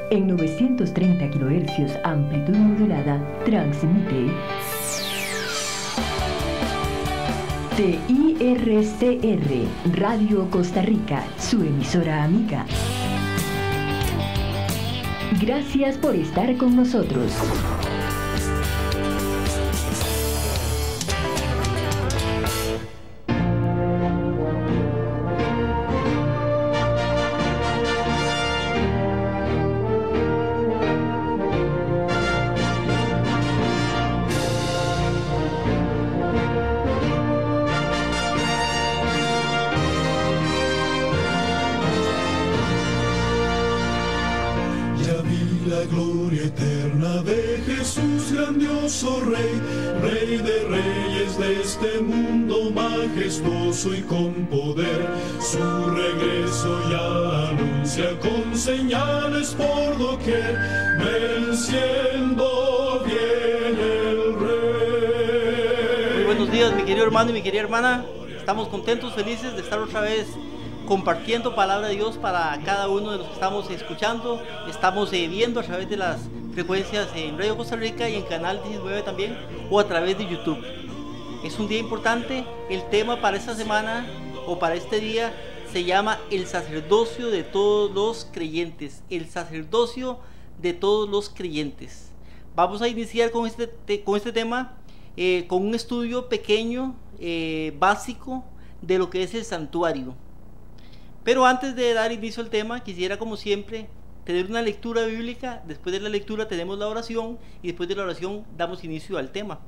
En 930 kHz amplitud modulada, transmite TIRCR, Radio Costa Rica, su emisora amiga. Gracias por estar con nosotros. Rey de reyes de este mundo majestuoso y con poder, su regreso ya anuncia con señales por doquier, venciendo bien el rey. Muy buenos días, mi querido hermano y mi querida hermana. Estamos contentos, felices de estar otra vez compartiendo palabra de Dios para cada uno de los que estamos escuchando. Estamos viendo a través de las frecuencias en Radio Costa Rica y en Canal 19 también, o a través de YouTube. Es un día importante. El tema para esta semana o para este día se llama el sacerdocio de todos los creyentes. El sacerdocio de todos los creyentes. Vamos a iniciar con este tema con un estudio pequeño, básico de lo que es el santuario. Pero antes de dar inicio al tema, quisiera, como siempre, tener una lectura bíblica. Después de la lectura tenemos la oración y después de la oración damos inicio al tema.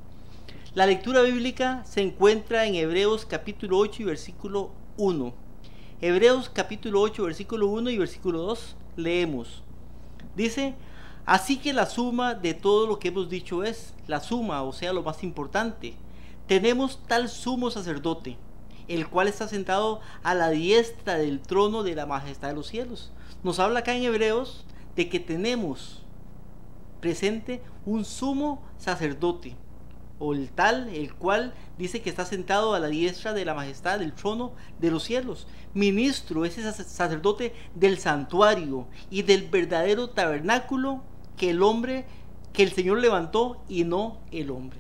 La lectura bíblica se encuentra en Hebreos capítulo 8 y versículo 1. Hebreos capítulo 8, versículo 1 y versículo 2 leemos. Dice: así que la suma de todo lo que hemos dicho es, la suma, o sea, lo más importante. Tenemos tal sumo sacerdote, el cual está sentado a la diestra del trono de la majestad de los cielos. Nos habla acá en Hebreos de que tenemos presente un sumo sacerdote, o el cual dice que está sentado a la diestra de la majestad del trono de los cielos. Ministro, ese sacerdote del santuario y del verdadero tabernáculo que el Señor levantó y no el hombre.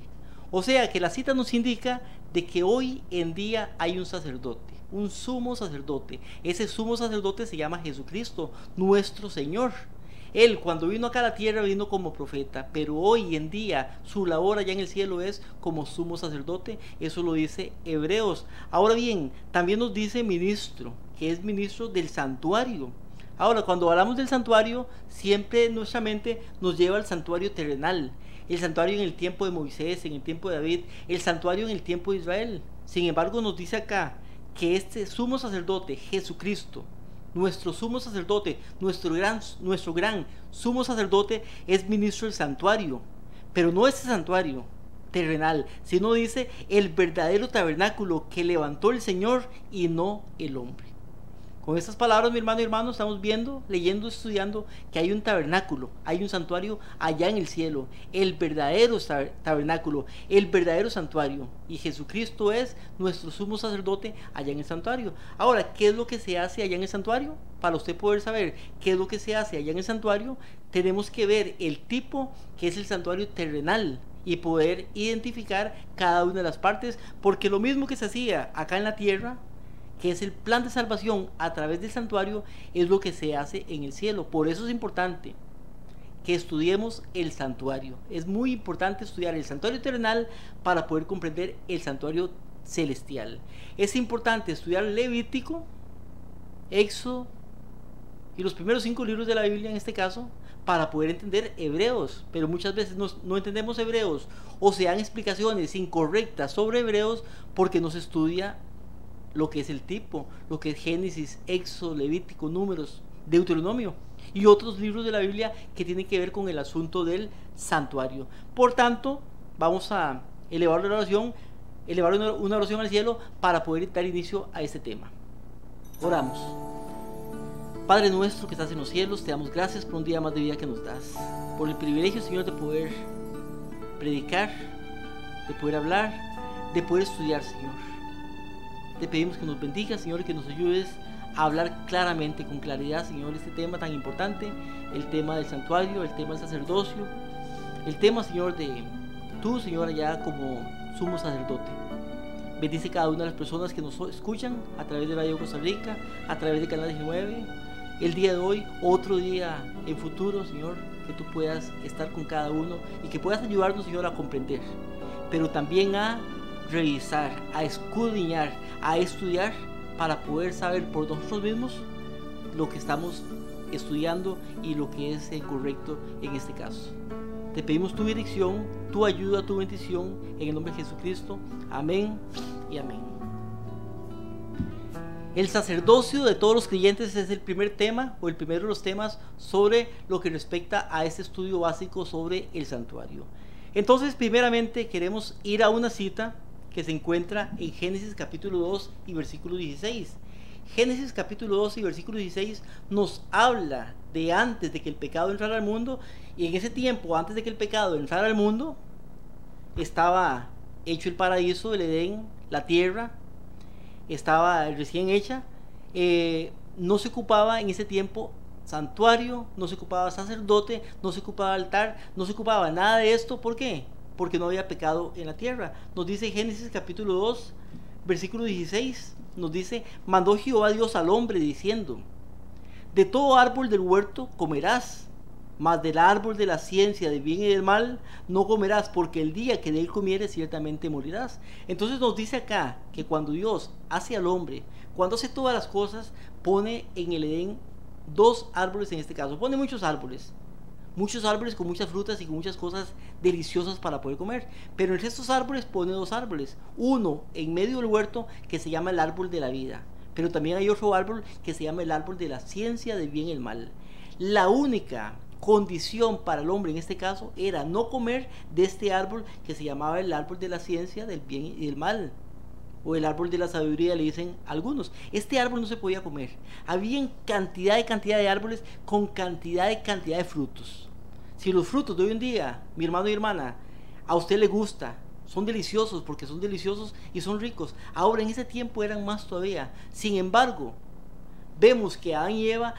O sea que la cita nos indica de que hoy en día hay un sacerdote, un sumo sacerdote. Ese sumo sacerdote se llama Jesucristo, nuestro Señor. Él, cuando vino acá a la tierra, vino como profeta, pero hoy en día su labor allá en el cielo es como sumo sacerdote. Eso lo dice Hebreos. Ahora bien, también nos dice ministro, que es ministro del santuario. Ahora, cuando hablamos del santuario, siempre nuestra mente nos lleva al santuario terrenal. El santuario en el tiempo de Moisés, en el tiempo de David, el santuario en el tiempo de Israel. Sin embargo, nos dice acá que este sumo sacerdote, Jesucristo, nuestro sumo sacerdote, nuestro gran sumo sacerdote, es ministro del santuario. Pero no este santuario terrenal, sino dice el verdadero tabernáculo que levantó el Señor y no el hombre. Con estas palabras, mi hermano y hermano, estamos viendo, leyendo, estudiando que hay un tabernáculo, hay un santuario allá en el cielo, el verdadero tabernáculo, el verdadero santuario, y Jesucristo es nuestro sumo sacerdote allá en el santuario. Ahora, ¿qué es lo que se hace allá en el santuario? Para usted poder saber qué es lo que se hace allá en el santuario, tenemos que ver el tipo que es el santuario terrenal y poder identificar cada una de las partes, porque lo mismo que se hacía acá en la tierra, que es el plan de salvación a través del santuario, es lo que se hace en el cielo. Por eso es importante que estudiemos el santuario. Es muy importante estudiar el santuario terrenal para poder comprender el santuario celestial. Es importante estudiar Levítico, Éxodo y los primeros 5 libros de la Biblia en este caso, para poder entender Hebreos. Pero muchas veces no entendemos Hebreos, o se dan explicaciones incorrectas sobre Hebreos porque no se estudia lo que es el tipo, lo que es Génesis, Éxodo, Levítico, Números, Deuteronomio y otros libros de la Biblia que tienen que ver con el asunto del santuario. Por tanto, vamos a elevar una oración al cielo para poder dar inicio a este tema. Oramos. Padre nuestro que estás en los cielos, te damos gracias por un día más de vida que nos das, por el privilegio, Señor, de poder predicar, de poder hablar, de poder estudiar, Señor. Te pedimos que nos bendigas, Señor, y que nos ayudes hablar claramente, con claridad, Señor, este tema tan importante, el tema del santuario, el tema del sacerdocio, el tema, Señor, de tú, Señor, ya como sumo sacerdote. Bendice cada una de las personas que nos escuchan a través de Radio Costa Rica, a través de Canal 19. El día de hoy, otro día en futuro, Señor, que tú puedas estar con cada uno y que puedas ayudarnos, Señor, a comprender, pero también a revisar, a escudriñar, a estudiar para poder saber por nosotros mismos lo que estamos estudiando y lo que es correcto en este caso. Te pedimos tu dirección, tu ayuda, tu bendición, en el nombre de Jesucristo. Amén y amén. El sacerdocio de todos los creyentes es el primer tema, o el primero de los temas sobre lo que respecta a este estudio básico sobre el santuario. Entonces, primeramente queremos ir a una cita que se encuentra en Génesis capítulo 2 y versículo 16. Génesis capítulo 2 y versículo 16 nos habla de antes de que el pecado entrara al mundo, y en ese tiempo, antes de que el pecado entrara al mundo, estaba hecho el paraíso, el Edén, la tierra, estaba recién hecha. No se ocupaba en ese tiempo santuario, no se ocupaba sacerdote, no se ocupaba altar, no se ocupaba nada de esto. ¿Por qué? Porque no había pecado en la tierra. Nos dice Génesis capítulo 2, versículo 16, nos dice: mandó Jehová Dios al hombre diciendo: de todo árbol del huerto comerás, mas del árbol de la ciencia del bien y del mal no comerás, porque el día que de él comieres ciertamente morirás. Entonces nos dice acá que cuando Dios hace al hombre, cuando hace todas las cosas, pone en el Edén dos árboles, en este caso pone muchos árboles con muchas frutas y con muchas cosas deliciosas para poder comer, pero en estos árboles pone dos árboles, uno en medio del huerto que se llama el árbol de la vida, pero también hay otro árbol que se llama el árbol de la ciencia del bien y el mal. La única condición para el hombre en este caso era no comer de este árbol que se llamaba el árbol de la ciencia del bien y del mal, o el árbol de la sabiduría, le dicen algunos. Este árbol no se podía comer. Había cantidad de árboles con cantidad de frutos. Si los frutos de hoy en día, mi hermano y hermana, a usted le gusta, son deliciosos porque son deliciosos y son ricos, ahora en ese tiempo eran más todavía. Sin embargo, vemos que Adán y Eva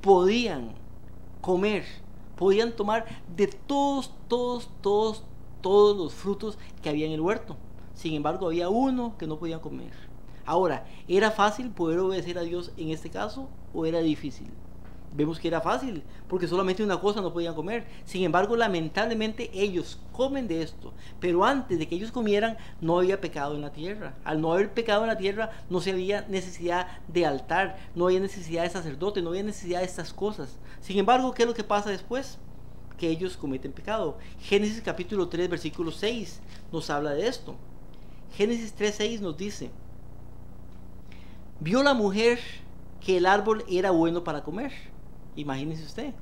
podían comer, podían tomar de todos los frutos que había en el huerto. Sin embargo, había uno que no podían comer. Ahora, ¿era fácil poder obedecer a Dios en este caso o era difícil? Vemos que era fácil, porque solamente una cosa no podían comer. Sin embargo, lamentablemente ellos comen de esto, pero antes de que ellos comieran no había pecado en la tierra. Al no haber pecado en la tierra, no se había necesidad de altar, no había necesidad de sacerdote, no había necesidad de estas cosas. Sin embargo, ¿qué es lo que pasa después? Que ellos cometen pecado. Génesis capítulo 3 versículo 6 nos habla de esto. Génesis 3:6 nos dice: vio la mujer que el árbol era bueno para comer. Imagínese usted,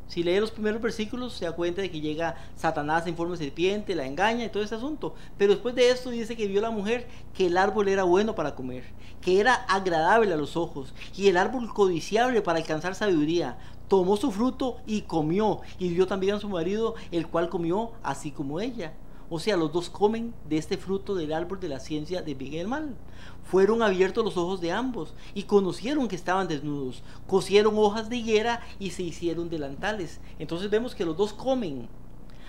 si lee los primeros versículos se da cuenta de que llega Satanás en forma de serpiente, la engaña y todo ese asunto, pero después de esto dice que vio la mujer que el árbol era bueno para comer, que era agradable a los ojos y el árbol codiciable para alcanzar sabiduría. Tomó su fruto y comió, y dio también a su marido, el cual comió así como ella. O sea, los dos comen de este fruto del árbol de la ciencia del bien y del mal. Fueron abiertos los ojos de ambos y conocieron que estaban desnudos. Cosieron hojas de higuera y se hicieron delantales. Entonces vemos que los dos comen.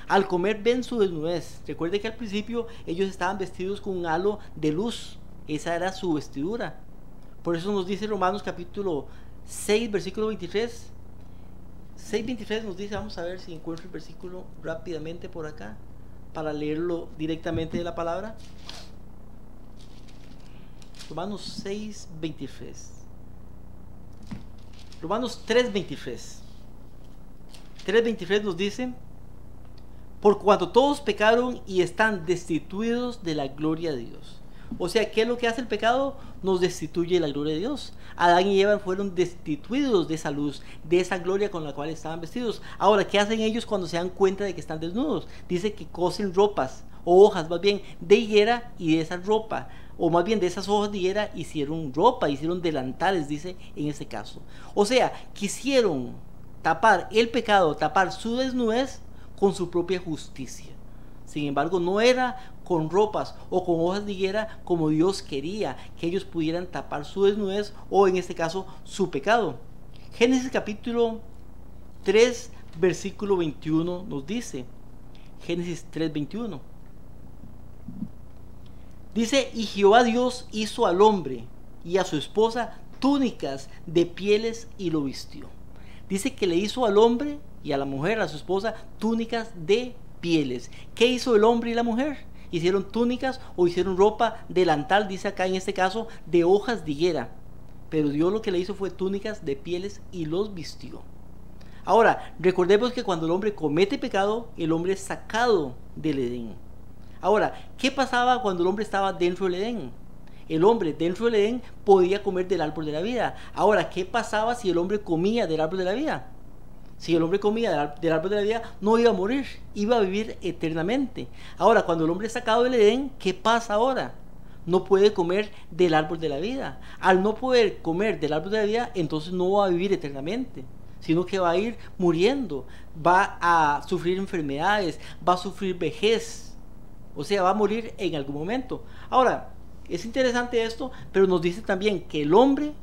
Al comer ven su desnudez. Recuerde que al principio ellos estaban vestidos con un halo de luz. Esa era su vestidura. Por eso nos dice Romanos capítulo 6, versículo 23. 6:23 nos dice, vamos a ver si encuentro el versículo rápidamente por acá, para leerlo directamente de la palabra. Romanos 6:23. Romanos 3:23. 3:23 nos dice: por cuanto todos pecaron y están destituidos de la gloria de Dios. O sea, ¿qué es lo que hace el pecado? Nos destituye de la gloria de Dios. Adán y Eva fueron destituidos de esa luz, de esa gloria con la cual estaban vestidos. Ahora, ¿qué hacen ellos cuando se dan cuenta de que están desnudos? Dice que cosen ropas, o hojas más bien, de higuera, y de esa ropa, o más bien de esas hojas de higuera, hicieron ropa, hicieron delantales, dice en este caso. O sea, quisieron tapar el pecado, tapar su desnudez con su propia justicia. Sin embargo, no era con ropas o con hojas de higuera como Dios quería, que ellos pudieran tapar su desnudez o en este caso su pecado. Génesis capítulo 3 versículo 21 nos dice, Génesis 3:21, dice: y Jehová Dios hizo al hombre y a su esposa túnicas de pieles y lo vistió. Dice que le hizo al hombre y a la mujer, a su esposa, túnicas de pieles. ¿Qué hizo el hombre y la mujer? Hicieron túnicas o hicieron ropa, delantal, dice acá en este caso, de hojas de higuera. Pero Dios lo que le hizo fue túnicas de pieles y los vistió. Ahora, recordemos que cuando el hombre comete pecado, el hombre es sacado del Edén. Ahora, ¿qué pasaba cuando el hombre estaba dentro del Edén? El hombre dentro del Edén podía comer del árbol de la vida. Ahora, ¿qué pasaba si el hombre comía del árbol de la vida? Si el hombre comía del árbol de la vida, no iba a morir, iba a vivir eternamente. Ahora, cuando el hombre es sacado del Edén, ¿qué pasa ahora? No puede comer del árbol de la vida. Al no poder comer del árbol de la vida, entonces no va a vivir eternamente, sino que va a ir muriendo, va a sufrir enfermedades, va a sufrir vejez, o sea, va a morir en algún momento. Ahora, es interesante esto, pero nos dice también que el hombre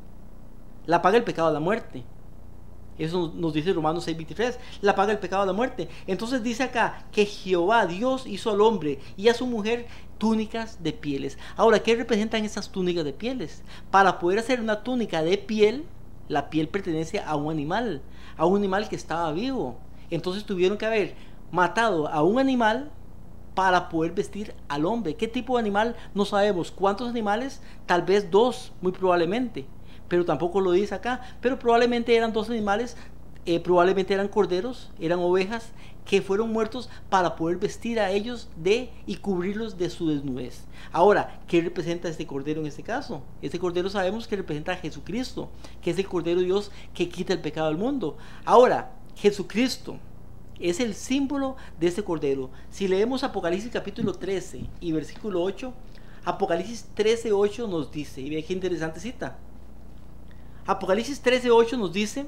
la paga el pecado de la muerte. Eso nos dice Romanos 6:23, la paga el pecado de la muerte. Entonces dice acá que Jehová Dios hizo al hombre y a su mujer túnicas de pieles. Ahora, ¿qué representan esas túnicas de pieles? Para poder hacer una túnica de piel, la piel pertenece a un animal que estaba vivo. Entonces tuvieron que haber matado a un animal para poder vestir al hombre. ¿Qué tipo de animal? No sabemos. ¿Cuántos animales? Tal vez 2, muy probablemente, pero tampoco lo dice acá. Pero probablemente eran 2 animales, probablemente eran corderos, eran ovejas que fueron muertos para poder vestir a ellos y cubrirlos de su desnudez. Ahora, ¿qué representa este cordero en este caso? Este cordero sabemos que representa a Jesucristo, que es el Cordero de Dios que quita el pecado del mundo. Ahora, Jesucristo es el símbolo de este cordero. Si leemos Apocalipsis capítulo 13 y versículo 8, Apocalipsis 13:8 nos dice, y ve qué interesante cita. Apocalipsis 13:8 nos dice,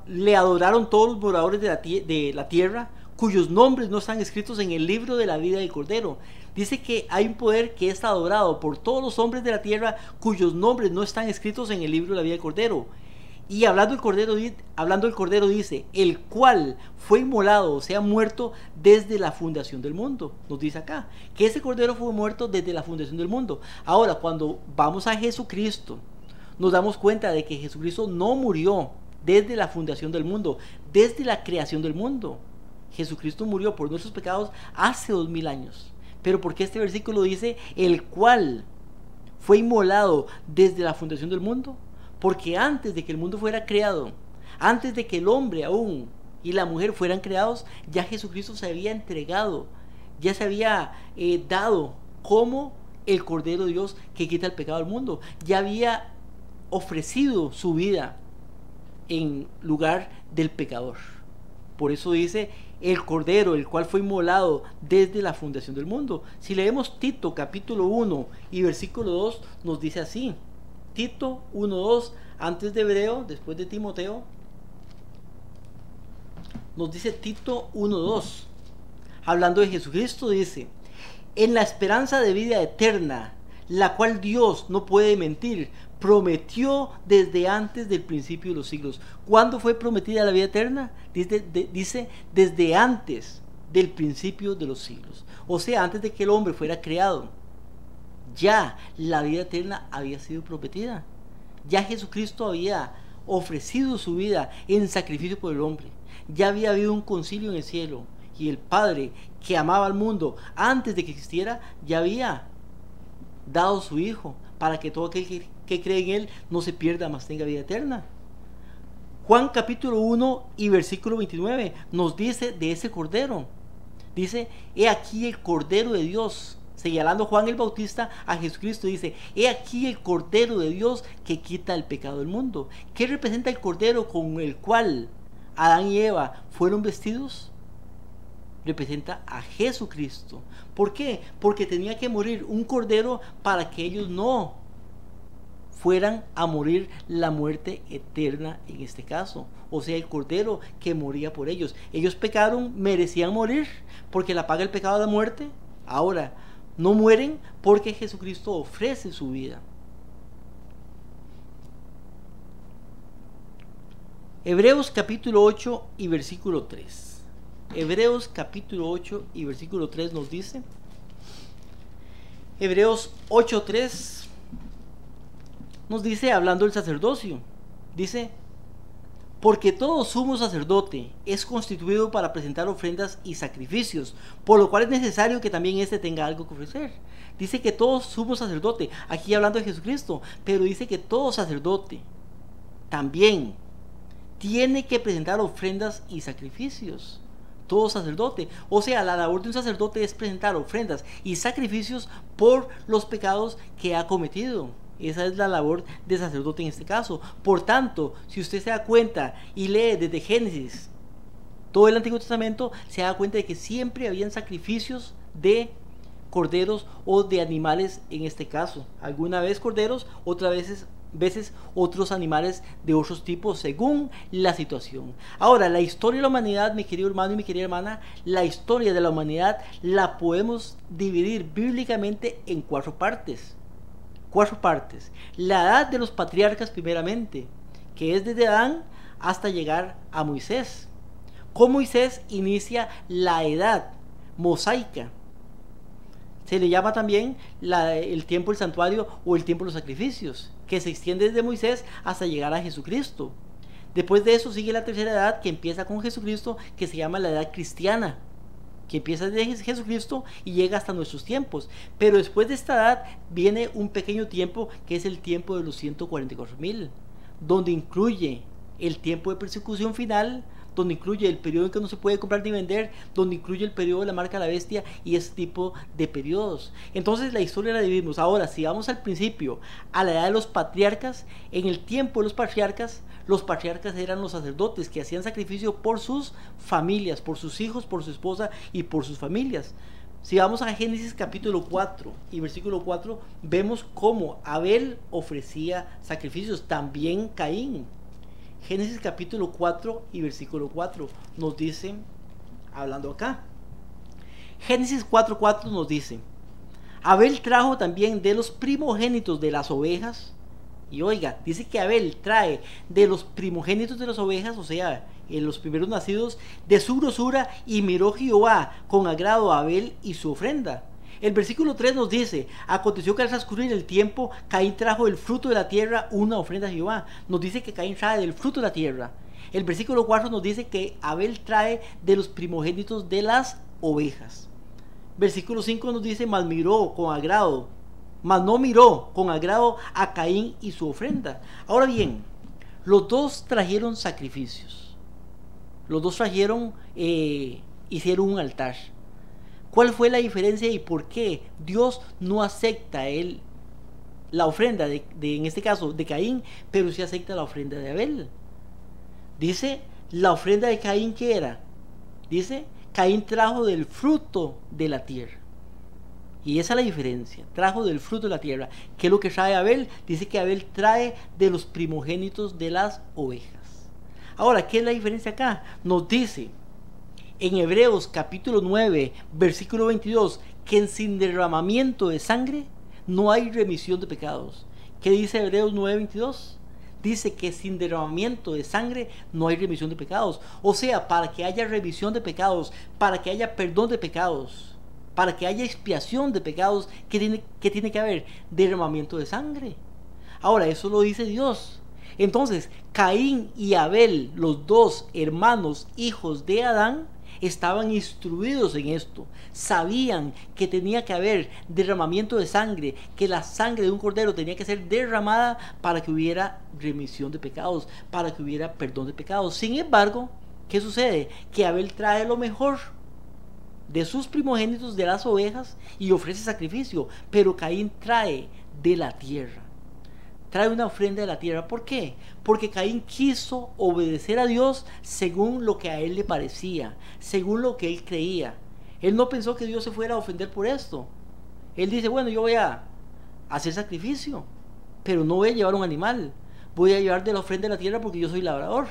le adoraron todos los moradores de la tierra, cuyos nombres no están escritos en el libro de la vida del Cordero. Dice que hay un poder que es adorado por todos los hombres de la tierra, cuyos nombres no están escritos en el libro de la vida del Cordero. Y hablando del Cordero dice, el cual fue inmolado, o sea, muerto desde la fundación del mundo. Nos dice acá, que ese Cordero fue muerto desde la fundación del mundo. Ahora, cuando vamos a Jesucristo, nos damos cuenta de que Jesucristo no murió desde la fundación del mundo, desde la creación del mundo. Jesucristo murió por nuestros pecados hace 2000 años. Pero ¿por qué este versículo dice, el cual fue inmolado desde la fundación del mundo? Porque antes de que el mundo fuera creado, antes de que el hombre aún y la mujer fueran creados, ya Jesucristo se había entregado, ya se había dado como el Cordero de Dios que quita el pecado del mundo. Ya había ofrecido su vida en lugar del pecador. Por eso dice el Cordero, el cual fue inmolado desde la fundación del mundo. Si leemos Tito capítulo 1 y versículo 2, nos dice así. Tito 1:2, antes de Hebreo, después de Timoteo, nos dice Tito 1:2, hablando de Jesucristo, dice, en la esperanza de vida eterna, la cual Dios no puede mentir, prometió desde antes del principio de los siglos. ¿Cuándo fue prometida la vida eterna? Dice desde antes del principio de los siglos, o sea, antes de que el hombre fuera creado. Ya la vida eterna había sido prometida. Ya Jesucristo había ofrecido su vida en sacrificio por el hombre. Ya había habido un concilio en el cielo. Y el Padre, que amaba al mundo antes de que existiera, ya había dado su Hijo para que todo aquel que cree en Él no se pierda, mas tenga vida eterna. Juan capítulo 1 y versículo 29 nos dice de ese Cordero. Dice, he aquí el Cordero de Dios. Señalando Juan el Bautista a Jesucristo, dice, he aquí el Cordero de Dios que quita el pecado del mundo. ¿Qué representa el Cordero con el cual Adán y Eva fueron vestidos? Representa a Jesucristo. ¿Por qué? Porque tenía que morir un Cordero para que ellos no fueran a morir la muerte eterna en este caso. O sea, el Cordero que moría por ellos. Ellos pecaron, merecían morir, porque la paga el pecado de la muerte Ahora, no mueren porque Jesucristo ofrece su vida. Hebreos capítulo 8 y versículo 3. Hebreos capítulo 8 y versículo 3 nos dice, Hebreos 8:3 nos dice, hablando del sacerdocio, dice, porque todo sumo sacerdote es constituido para presentar ofrendas y sacrificios, por lo cual es necesario que también éste tenga algo que ofrecer. Dice que todo sumo sacerdote, aquí hablando de Jesucristo, pero dice que todo sacerdote también tiene que presentar ofrendas y sacrificios. Todo sacerdote, o sea, la labor de un sacerdote es presentar ofrendas y sacrificios por los pecados que ha cometido. Esa es la labor de sacerdote en este caso. Por tanto, si usted se da cuenta y lee desde Génesis todo el Antiguo Testamento, se da cuenta de que siempre habían sacrificios de corderos o de animales en este caso. Alguna vez corderos, otras veces otros animales de otros tipos según la situación. Ahora, la historia de la humanidad, mi querido hermano y mi querida hermana, la historia de la humanidad la podemos dividir bíblicamente en cuatro partes. La edad de los patriarcas primeramente, que es desde Adán hasta llegar a Moisés. Con Moisés inicia la edad mosaica. Se le llama también el tiempo del santuario o el tiempo de los sacrificios, que se extiende desde Moisés hasta llegar a Jesucristo. Después de eso sigue la tercera edad, que empieza con Jesucristo, que se llama la edad cristiana, que empieza desde Jesucristo y llega hasta nuestros tiempos. Pero después de esta edad viene un pequeño tiempo, que es el tiempo de los 144,000, donde incluye el tiempo de persecución final, donde incluye el periodo en que no se puede comprar ni vender, donde incluye el periodo de la marca de la bestia y ese tipo de periodos. Entonces la historia la dividimos. Ahora, si vamos al principio, a la edad de los patriarcas, en el tiempo de los patriarcas eran los sacerdotes que hacían sacrificio por sus familias, por sus hijos, por su esposa y por sus familias. Si vamos a Génesis capítulo 4 y versículo 4, vemos cómo Abel ofrecía sacrificios, también Caín. Génesis capítulo 4 y versículo 4 nos dice, hablando acá, Génesis 4:4 nos dice, Abel trajo también de los primogénitos de las ovejas, y oiga, dice que Abel trae de los primogénitos de las ovejas, o sea, en los primeros nacidos, de su grosura, y miró Jehová con agrado a Abel y su ofrenda. El versículo 3 nos dice, aconteció que al transcurrir el tiempo, Caín trajo del fruto de la tierra una ofrenda a Jehová. Nos dice que Caín trae del fruto de la tierra. El versículo 4 nos dice que Abel trae de los primogénitos de las ovejas. Versículo 5 nos dice, mas no miró con agrado a Caín y su ofrenda. Ahora bien, los dos trajeron sacrificios. Los dos hicieron un altar. ¿Cuál fue la diferencia y por qué Dios no acepta la ofrenda en este caso de Caín, pero sí acepta la ofrenda de Abel? Dice, la ofrenda de Caín, ¿qué era? Dice, Caín trajo del fruto de la tierra. Y esa es la diferencia, trajo del fruto de la tierra. ¿Qué es lo que trae Abel? Dice que Abel trae de los primogénitos de las ovejas. Ahora, ¿qué es la diferencia acá? Nos dice en Hebreos capítulo 9, versículo 22, que sin derramamiento de sangre no hay remisión de pecados. ¿Qué dice Hebreos 9, 22? Dice que sin derramamiento de sangre no hay remisión de pecados. O sea, para que haya remisión de pecados, para que haya perdón de pecados, para que haya expiación de pecados, ¿qué tiene que haber? Derramamiento de sangre. Ahora, eso lo dice Dios. Entonces, Caín y Abel, los dos hermanos, hijos de Adán, estaban instruidos en esto, sabían que tenía que haber derramamiento de sangre, que la sangre de un cordero tenía que ser derramada para que hubiera remisión de pecados, para que hubiera perdón de pecados. Sin embargo, ¿qué sucede? Que Abel trae lo mejor de sus primogénitos, de las ovejas, y ofrece sacrificio, pero Caín trae de la tierra. Trae una ofrenda de la tierra. ¿Por qué? Porque Caín quiso obedecer a Dios según lo que a él le parecía, según lo que él creía. Él no pensó que Dios se fuera a ofender por esto. Él dice, bueno, yo voy a hacer sacrificio, pero no voy a llevar un animal. Voy a llevar de la ofrenda de la tierra porque yo soy labrador.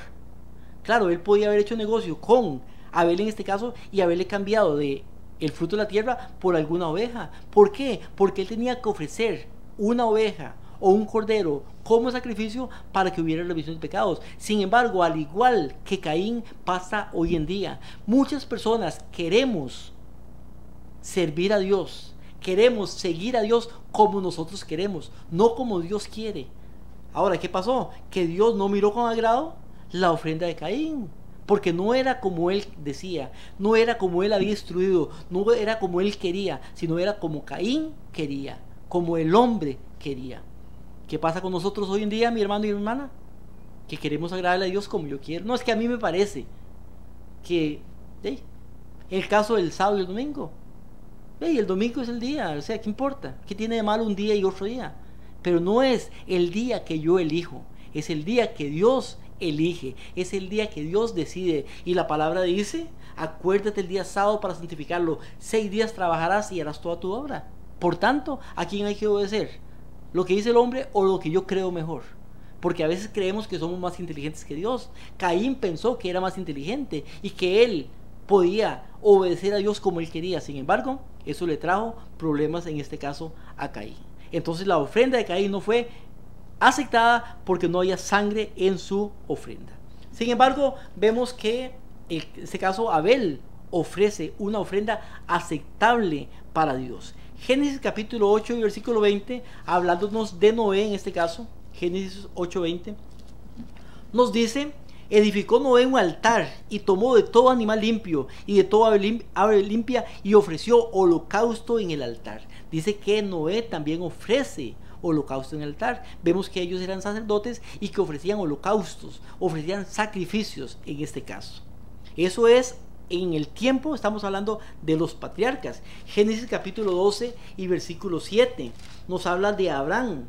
Claro, él podía haber hecho negocio con Abel en este caso y haberle cambiado de el fruto de la tierra por alguna oveja. ¿Por qué? Porque él tenía que ofrecer una oveja o un cordero como sacrificio para que hubiera remisión de pecados. Sin embargo, al igual que Caín, pasa hoy en día. Muchas personas queremos servir a Dios, queremos seguir a Dios como nosotros queremos, no como Dios quiere. Ahora, ¿qué pasó? Que Dios no miró con agrado la ofrenda de Caín, porque no era como él decía, no era como él había instruido, no era como él quería, sino era como Caín quería, como el hombre quería. ¿Qué pasa con nosotros hoy en día, mi hermano y mi hermana? Que queremos agradarle a Dios como yo quiero. No, es que a mí me parece que el caso del sábado y el domingo, el domingo es el día, o sea, ¿qué importa? ¿Qué tiene de malo un día y otro día? Pero no es el día que yo elijo, es el día que Dios elige, es el día que Dios decide. Y la palabra dice: acuérdate el día sábado para santificarlo, 6 días trabajarás y harás toda tu obra. Por tanto, ¿a quién hay que obedecer? ¿Lo que dice el hombre o lo que yo creo mejor? Porque a veces creemos que somos más inteligentes que Dios. Caín pensó que era más inteligente y que él podía obedecer a Dios como él quería. Sin embargo, eso le trajo problemas, en este caso a Caín. Entonces la ofrenda de Caín no fue aceptada porque no había sangre en su ofrenda. Sin embargo, vemos que en este caso Abel ofrece una ofrenda aceptable para Dios. Génesis capítulo 8 y versículo 20, hablándonos de Noé en este caso, Génesis 8:20, nos dice: edificó Noé un altar y tomó de todo animal limpio y de toda ave limpia y ofreció holocausto en el altar. Dice que Noé también ofrece holocausto en el altar. Vemos que ellos eran sacerdotes y que ofrecían holocaustos, ofrecían sacrificios en este caso. Eso es en el tiempo, estamos hablando de los patriarcas. Génesis capítulo 12 y versículo 7 nos habla de Abraham.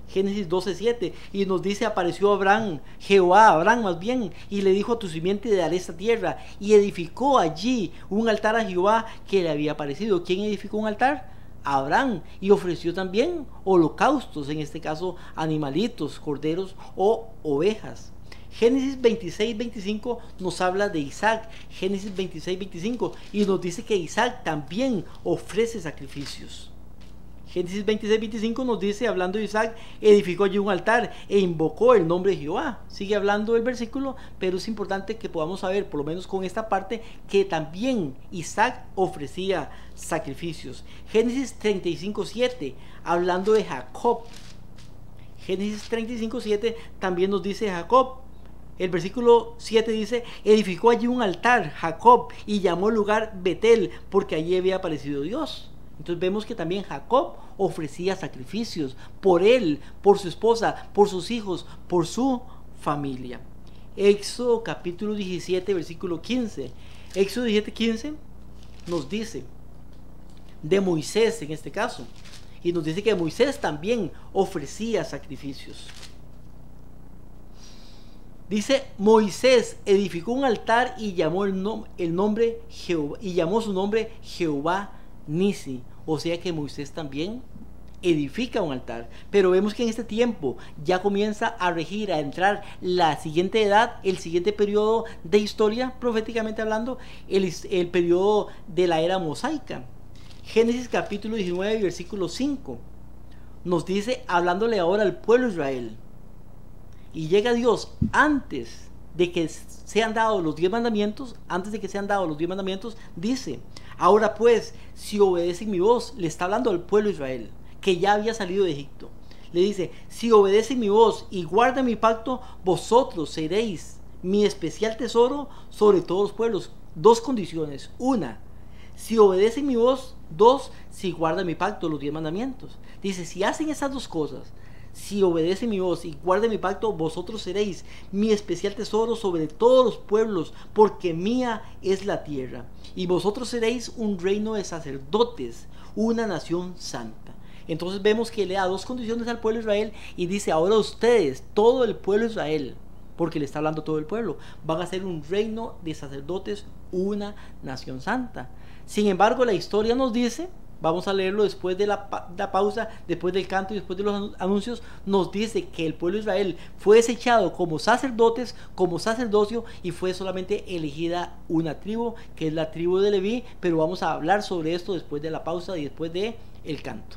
Génesis 12:7, y nos dice: apareció Abraham, Abraham más bien, y le dijo: a tu simiente te daré esta tierra, y edificó allí un altar a Jehová que le había aparecido. ¿Quién edificó un altar? Abraham, y ofreció también holocaustos, en este caso animalitos, corderos o ovejas. Génesis 26:25 nos habla de Isaac. Génesis 26:25, y nos dice que Isaac también ofrece sacrificios. Génesis 26:25 nos dice, hablando de Isaac: edificó allí un altar e invocó el nombre de Jehová. Sigue hablando el versículo, pero es importante que podamos saber, por lo menos con esta parte, que también Isaac ofrecía sacrificios. Génesis 35:7, hablando de Jacob. Génesis 35:7 también nos dice Jacob. El versículo 7 dice: edificó allí un altar Jacob y llamó el lugar Betel, porque allí había aparecido Dios. Entonces vemos que también Jacob ofrecía sacrificios por él, por su esposa, por sus hijos, por su familia. Éxodo capítulo 17 versículo 15. Éxodo 17:15 nos dice de Moisés en este caso, y nos dice que Moisés también ofrecía sacrificios. Dice: Moisés edificó un altar y llamó nombre Jehová, y llamó su nombre Jehová Nisi. O sea que Moisés también edifica un altar. Pero vemos que en este tiempo ya comienza a regir, a entrar la siguiente edad, el siguiente periodo de historia, proféticamente hablando, el periodo de la era mosaica. Génesis capítulo 19 versículo 5 nos dice, hablándole ahora al pueblo de Israel: y llega Dios antes de que sean dados los 10 mandamientos, dice: ahora pues, si obedecen mi voz, le está hablando al pueblo de Israel, que ya había salido de Egipto. Le dice: si obedecen mi voz y guardan mi pacto, vosotros seréis mi especial tesoro sobre todos los pueblos. 2 condiciones: 1, si obedecen mi voz; 2, si guardan mi pacto, los 10 mandamientos. Dice: si hacen esas 2 cosas, si obedecen mi voz y guarden mi pacto, vosotros seréis mi especial tesoro sobre todos los pueblos, porque mía es la tierra, y vosotros seréis un reino de sacerdotes, una nación santa. Entonces vemos que le da 2 condiciones al pueblo de Israel y dice: ahora ustedes, todo el pueblo de Israel, porque le está hablando todo el pueblo, van a ser un reino de sacerdotes, una nación santa. Sin embargo, la historia nos dice Vamos a leerlo después de la pausa, después del canto y después de los anuncios. Nos dice que el pueblo de Israel fue desechado como sacerdotes, como sacerdocio, y fue solamente elegida una tribu, que es la tribu de Leví. Pero vamos a hablar sobre esto después de la pausa y después de el canto.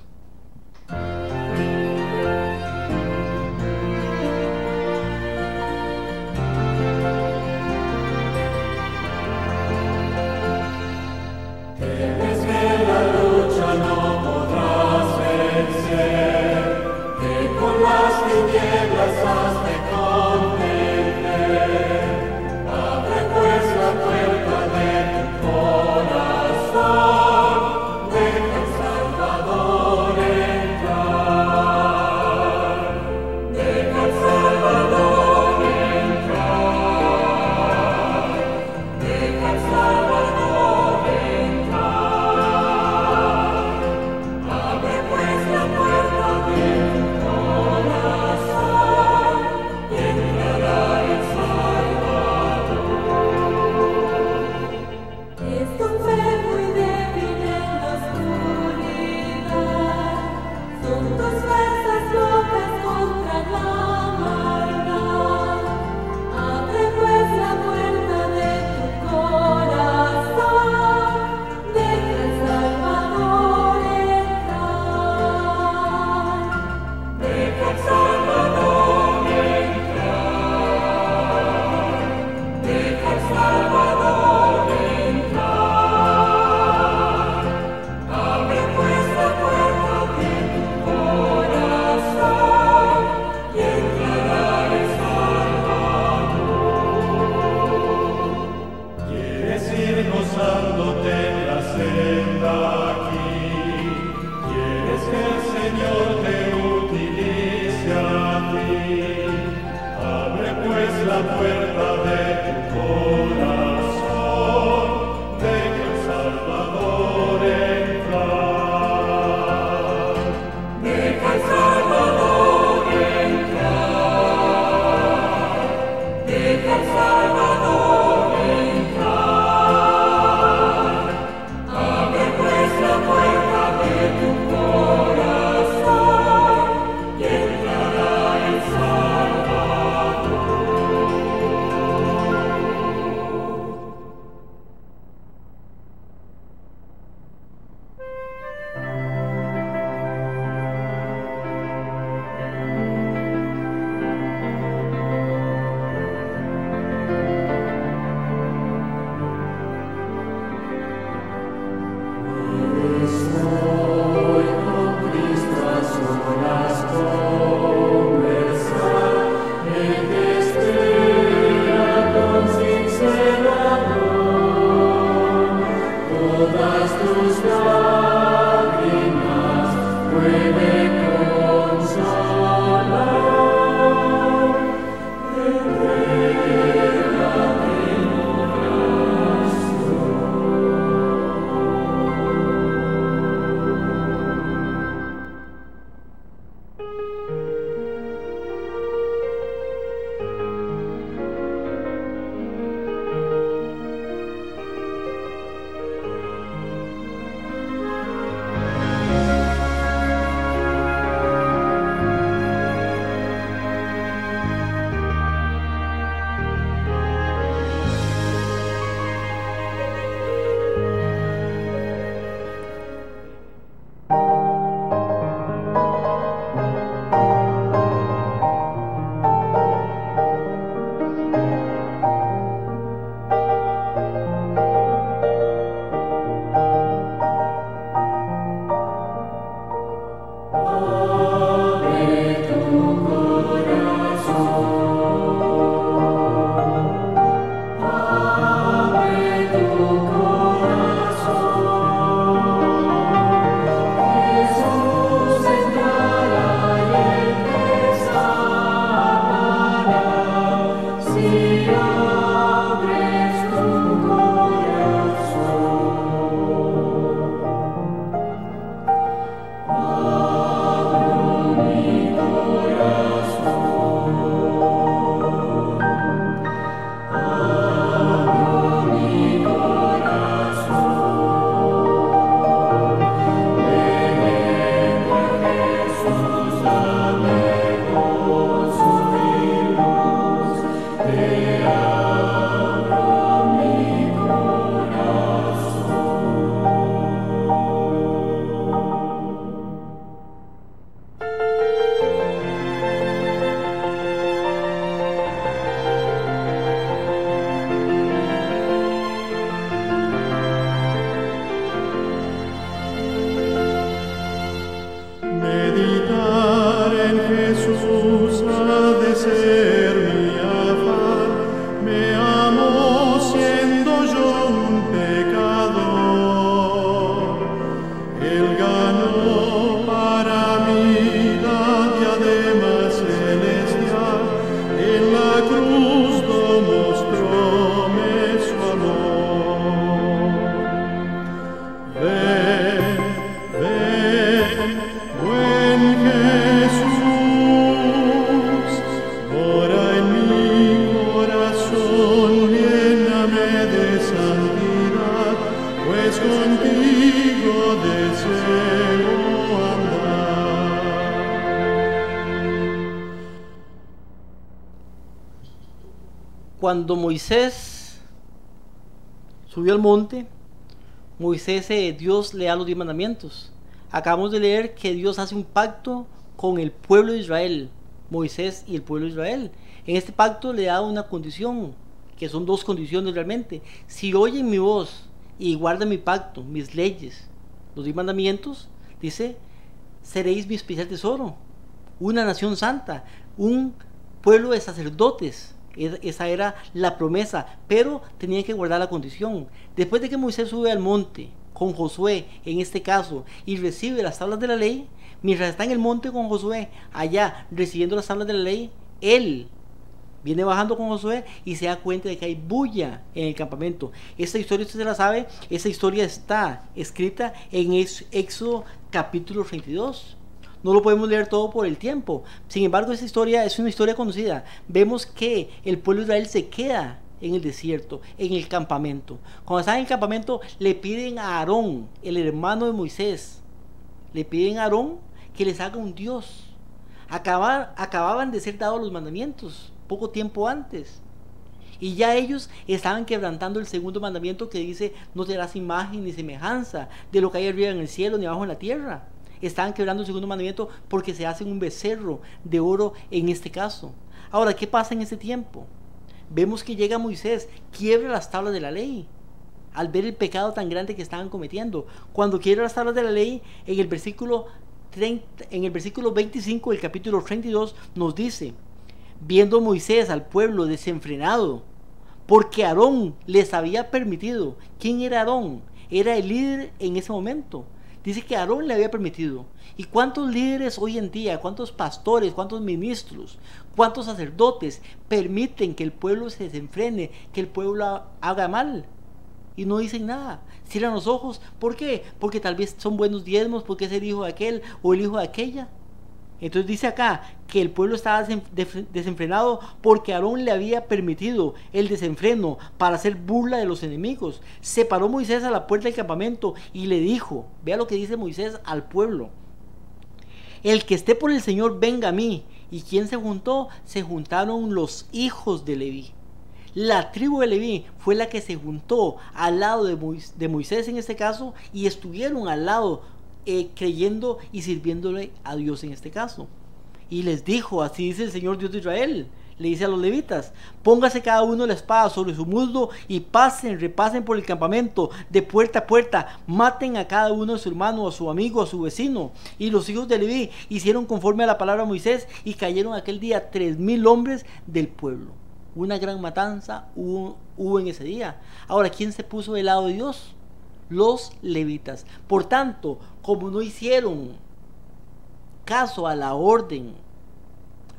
Salvador entra. santidad, pues contigo deseo andar. Cuando Moisés subió al monte, Dios le da los 10 mandamientos. Acabamos de leer que Dios hace un pacto con el pueblo de Israel, Moisés y el pueblo de Israel. En este pacto le da una condición, que son 2 condiciones realmente. Si oyen mi voz y guardan mi pacto, mis leyes, los 10 mandamientos, dice, seréis mi especial tesoro, una nación santa, un pueblo de sacerdotes. Esa era la promesa, pero tenían que guardar la condición. Después de que Moisés sube al monte con Josué, en este caso, y recibe las tablas de la ley, mientras está en el monte con Josué, allá recibiendo las tablas de la ley, él viene bajando con Josué y se da cuenta de que hay bulla en el campamento. Esta historia usted se la sabe, esa historia está escrita en Éxodo capítulo 32. No lo podemos leer todo por el tiempo. Sin embargo, esta historia es una historia conocida. Vemos que el pueblo de Israel se queda en el desierto, en el campamento. Cuando están en el campamento, le piden a Aarón, el hermano de Moisés, le piden a Aarón que les haga un Dios. Acababan de ser dados los mandamientos poco tiempo antes, y ya ellos estaban quebrantando el segundo mandamiento, que dice: no te harás imagen ni semejanza de lo que hay arriba en el cielo ni abajo en la tierra. Estaban quebrando el segundo mandamiento porque se hacen un becerro de oro en este caso. Ahora, ¿qué pasa en ese tiempo? Vemos que llega Moisés, quiebra las tablas de la ley al ver el pecado tan grande que estaban cometiendo. Cuando quiebra las tablas de la ley, en el versículo 25 del capítulo 32 nos dice: viendo Moisés al pueblo desenfrenado, porque Aarón les había permitido. ¿Quién era Aarón? Era el líder en ese momento. Dice que Aarón le había permitido. ¿Y cuántos líderes hoy en día, cuántos pastores, cuántos ministros, cuántos sacerdotes permiten que el pueblo se desenfrene, que el pueblo haga mal? Y no dicen nada, cierran los ojos. ¿Por qué? Porque tal vez son buenos diezmos, porque es el hijo de aquel o el hijo de aquella. Entonces dice acá que el pueblo estaba desenfrenado porque Aarón le había permitido el desenfreno para hacer burla de los enemigos. Se paró Moisés a la puerta del campamento y le dijo, vea lo que dice Moisés al pueblo: el que esté por el Señor venga a mí. ¿Y quién se juntó? Se juntaron los hijos de Leví. La tribu de Leví fue la que se juntó al lado de Moisés en este caso, y estuvieron al lado creyendo y sirviéndole a Dios en este caso. Y les dijo: así dice el Señor Dios de Israel. Le dice a los levitas: póngase cada uno la espada sobre su muslo y repasen por el campamento de puerta a puerta, maten a cada uno de su hermano, a su amigo, a su vecino. Y los hijos de Leví hicieron conforme a la palabra de Moisés, y cayeron aquel día 3,000 hombres del pueblo. Una gran matanza hubo en ese día. Ahora, ¿quién se puso del lado de Dios? Los levitas. Por tanto, como no hicieron caso a la orden,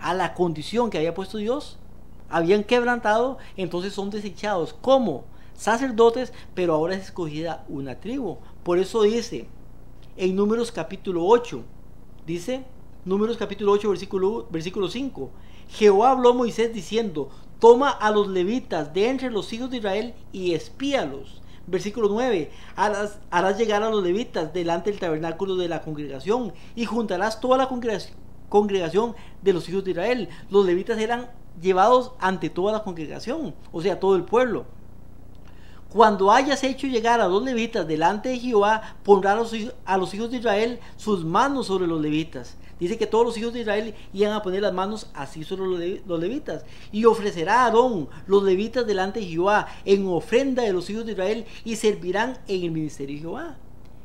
a la condición que había puesto Dios, habían quebrantado, entonces son desechados como sacerdotes, pero ahora es escogida una tribu. Por eso dice en Números capítulo 8, dice Números capítulo 8 versículo 5: Jehová habló a Moisés diciendo: toma a los levitas de entre los hijos de Israel y espíalos. Versículo 9: harás llegar a los levitas delante del tabernáculo de la congregación, y juntarás toda la congregación de los hijos de Israel. Los levitas eran llevados ante toda la congregación, o sea, todo el pueblo. Cuando hayas hecho llegar a los levitas delante de Jehová, pondrá a los hijos de Israel sus manos sobre los levitas. Dice que todos los hijos de Israel iban a poner las manos así sobre los levitas. Y ofrecerá a Aarón los levitas delante de Jehová en ofrenda de los hijos de Israel, y servirán en el ministerio de Jehová.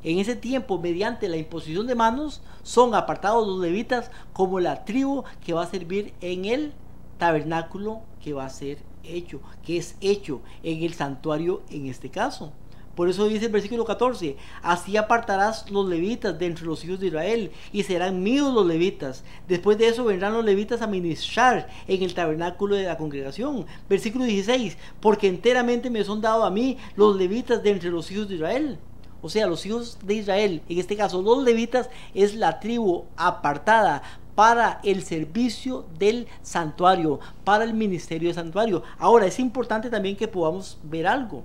En ese tiempo, mediante la imposición de manos, son apartados los levitas como la tribu que va a servir en el tabernáculo que va a ser hecho, que es hecho en el santuario en este caso. Por eso dice el versículo 14: así apartarás los levitas de entre los hijos de Israel, y serán míos los levitas. Después de eso vendrán los levitas a ministrar en el tabernáculo de la congregación. Versículo 16: porque enteramente me son dados a mí los levitas de entre los hijos de Israel. O sea, los hijos de Israel, en este caso los levitas, es la tribu apartada para el servicio del santuario, para el ministerio del santuario. Ahora, es importante también que podamos ver algo.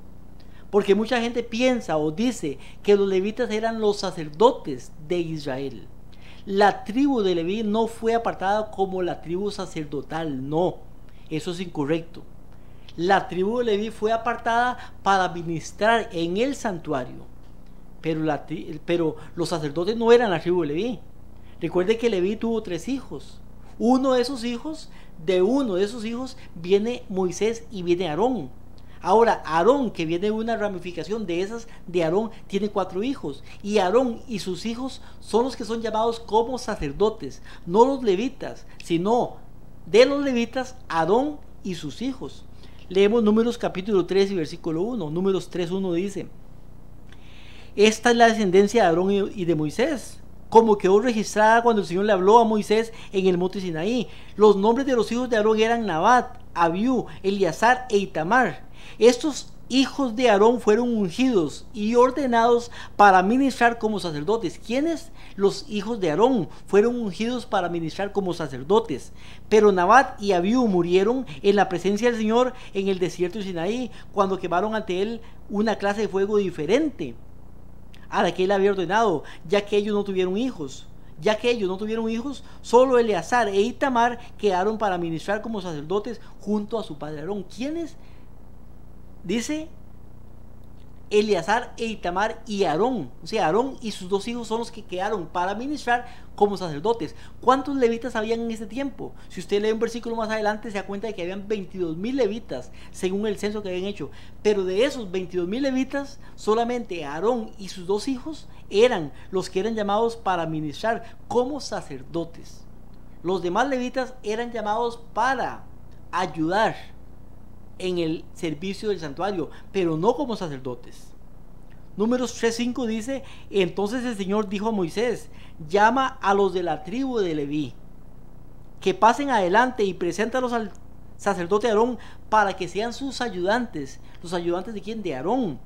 Porque mucha gente piensa o dice que los levitas eran los sacerdotes de Israel. La tribu de Leví no fue apartada como la tribu sacerdotal, no, eso es incorrecto. La tribu de Leví fue apartada para ministrar en el santuario, pero los sacerdotes no eran la tribu de Leví. Recuerde que Leví tuvo 3 hijos. De uno de esos hijos viene Moisés y viene Aarón. Ahora, Aarón, que viene de una ramificación de esas de Aarón, tiene 4 hijos. Y Aarón y sus hijos son los que son llamados como sacerdotes, no los levitas, sino de los levitas, Aarón y sus hijos. Leemos Números capítulo 3 y versículo 1. Números 3:1 dice: esta es la descendencia de Aarón y de Moisés, como quedó registrada cuando el Señor le habló a Moisés en el monte Sinaí. Los nombres de los hijos de Aarón eran Nabat, Abiú, Eleazar e Itamar. Estos hijos de Aarón fueron ungidos y ordenados para ministrar como sacerdotes. ¿Quiénes? Los hijos de Aarón fueron ungidos para ministrar como sacerdotes. Pero Nabat y Abiú murieron en la presencia del Señor en el desierto de Sinaí, cuando quemaron ante él una clase de fuego diferente a la que él había ordenado, ya que ellos no tuvieron hijos. Solo Eleazar e Itamar quedaron para ministrar como sacerdotes junto a su padre Aarón. ¿Quiénes? Dice Eleazar e Itamar y Aarón. O sea, Aarón y sus 2 hijos son los que quedaron para ministrar como sacerdotes. ¿Cuántos levitas habían en ese tiempo? Si usted lee un versículo más adelante, se da cuenta de que habían 22,000 levitas, según el censo que habían hecho. Pero de esos 22,000 levitas, solamente Aarón y sus 2 hijos eran los que eran llamados para ministrar como sacerdotes. Los demás levitas eran llamados para ayudar en el servicio del santuario, pero no como sacerdotes. Números 3:5 dice: entonces el Señor dijo a Moisés: llama a los de la tribu de Leví, que pasen adelante y preséntalos al sacerdote Aarón para que sean sus ayudantes. ¿Los ayudantes de quién? De Aarón.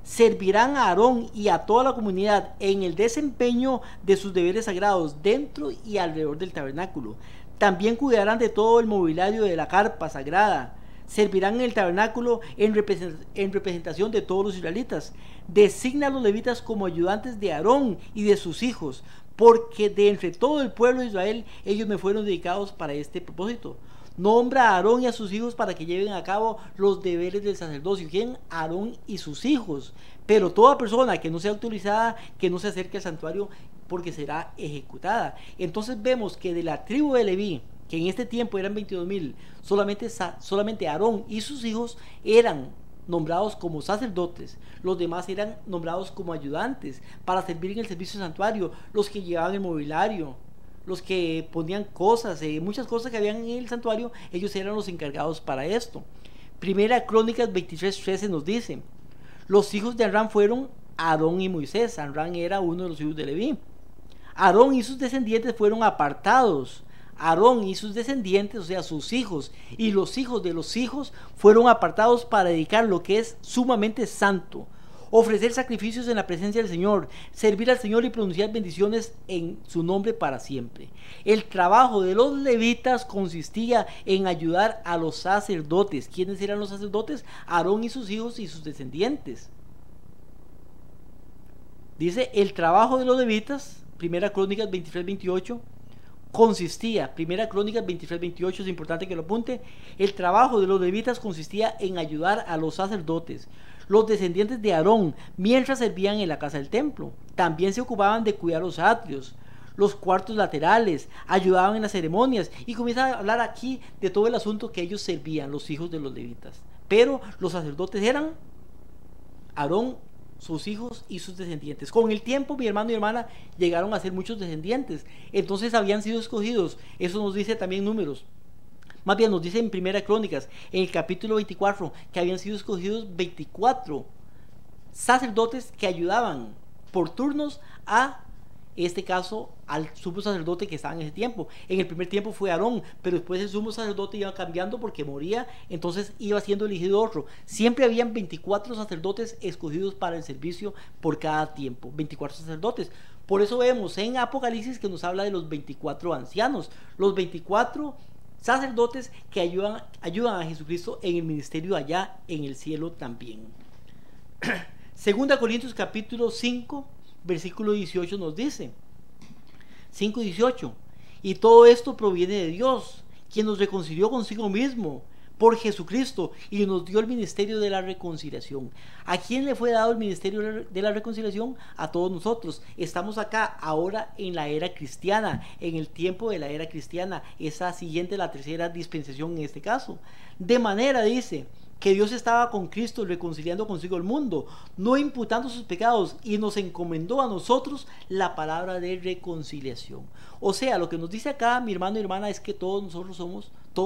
Servirán a Aarón y a toda la comunidad en el desempeño de sus deberes sagrados dentro y alrededor del tabernáculo. También cuidarán de todo el mobiliario de la carpa sagrada. Servirán en el tabernáculo en representación de todos los israelitas. Designa a los levitas como ayudantes de Aarón y de sus hijos, porque de entre todo el pueblo de Israel ellos me fueron dedicados para este propósito. Nombra a Aarón y a sus hijos para que lleven a cabo los deberes del sacerdocio. ¿Quién? Aarón y sus hijos. Pero toda persona que no sea autorizada, que no se acerque al santuario, porque será ejecutada. Entonces vemos que de la tribu de Leví, que en este tiempo eran 22,000, solamente Aarón y sus hijos eran nombrados como sacerdotes. Los demás eran nombrados como ayudantes para servir en el servicio del santuario, los que llevaban el mobiliario, los que ponían cosas, muchas cosas que habían en el santuario, ellos eran los encargados para esto. Primera Crónicas 23:13 nos dice: los hijos de Amram fueron Aarón y Moisés. Amram era uno de los hijos de Leví. Aarón y sus descendientes fueron apartados. Aarón y sus descendientes, o sea, sus hijos y los hijos de los hijos, fueron apartados para dedicar lo que es sumamente santo, ofrecer sacrificios en la presencia del Señor, servir al Señor y pronunciar bendiciones en su nombre para siempre. El trabajo de los levitas consistía en ayudar a los sacerdotes. ¿Quiénes eran los sacerdotes? Aarón y sus hijos y sus descendientes. Dice, el trabajo de los levitas, Primera Crónicas 23:28, consistía, Primera Crónicas 23:28, es importante que lo apunte. El trabajo de los levitas consistía en ayudar a los sacerdotes, los descendientes de Aarón, mientras servían en la casa del templo. También se ocupaban de cuidar los atrios, los cuartos laterales, ayudaban en las ceremonias, y comienza a hablar aquí de todo el asunto que ellos servían, los hijos de los levitas. Pero los sacerdotes eran Aarón, sus hijos y sus descendientes. Con el tiempo, mi hermano y hermana, llegaron a ser muchos descendientes. Entonces habían sido escogidos. Eso nos dice también Números. Más bien nos dice en Primera Crónicas, en el capítulo 24, que habían sido escogidos 24 sacerdotes que ayudaban por turnos a, en este caso, al sumo sacerdote que estaba en ese tiempo. En el primer tiempo fue Aarón, pero después el sumo sacerdote iba cambiando porque moría, entonces iba siendo elegido otro. Siempre habían 24 sacerdotes escogidos para el servicio por cada tiempo, 24 sacerdotes. Por eso vemos en Apocalipsis que nos habla de los 24 ancianos, los 24 sacerdotes que ayudan a Jesucristo en el ministerio allá en el cielo también. Segunda Corintios capítulo 5, versículo 18 nos dice, 5:18, y todo esto proviene de Dios, quien nos reconcilió consigo mismo por Jesucristo y nos dio el ministerio de la reconciliación. ¿A quién le fue dado el ministerio de la reconciliación? A todos nosotros. Estamos acá ahora en la era cristiana, en el tiempo de la era cristiana, esa siguiente, la tercera dispensación en este caso. De manera, dice, que Dios estaba con Cristo reconciliando consigo el mundo, no imputando sus pecados, y nos encomendó a nosotros la palabra de reconciliación. O sea, lo que nos dice acá mi hermano y hermana es que todos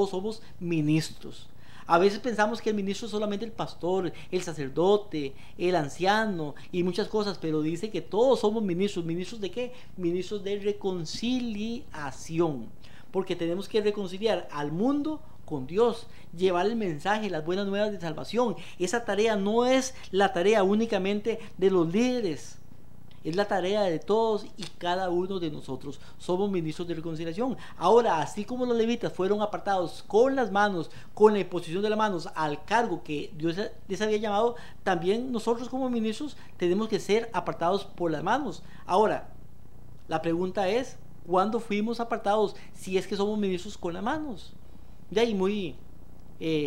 somos ministros. A veces pensamos que el ministro es solamente el pastor, el sacerdote, el anciano y muchas cosas, pero dice que todos somos ministros. ¿Ministros de qué? Ministros de reconciliación, porque tenemos que reconciliar al mundo con Dios, llevar el mensaje, las buenas nuevas de salvación. Esa tarea no es la tarea únicamente de los líderes, es la tarea de todos y cada uno de nosotros. Somos ministros de reconciliación. Ahora, así como los levitas fueron apartados con las manos, con la imposición de las manos al cargo que Dios les había llamado, también nosotros como ministros tenemos que ser apartados por las manos. Ahora, la pregunta es, ¿cuándo fuimos apartados si es que somos ministros con las manos? De ahí muy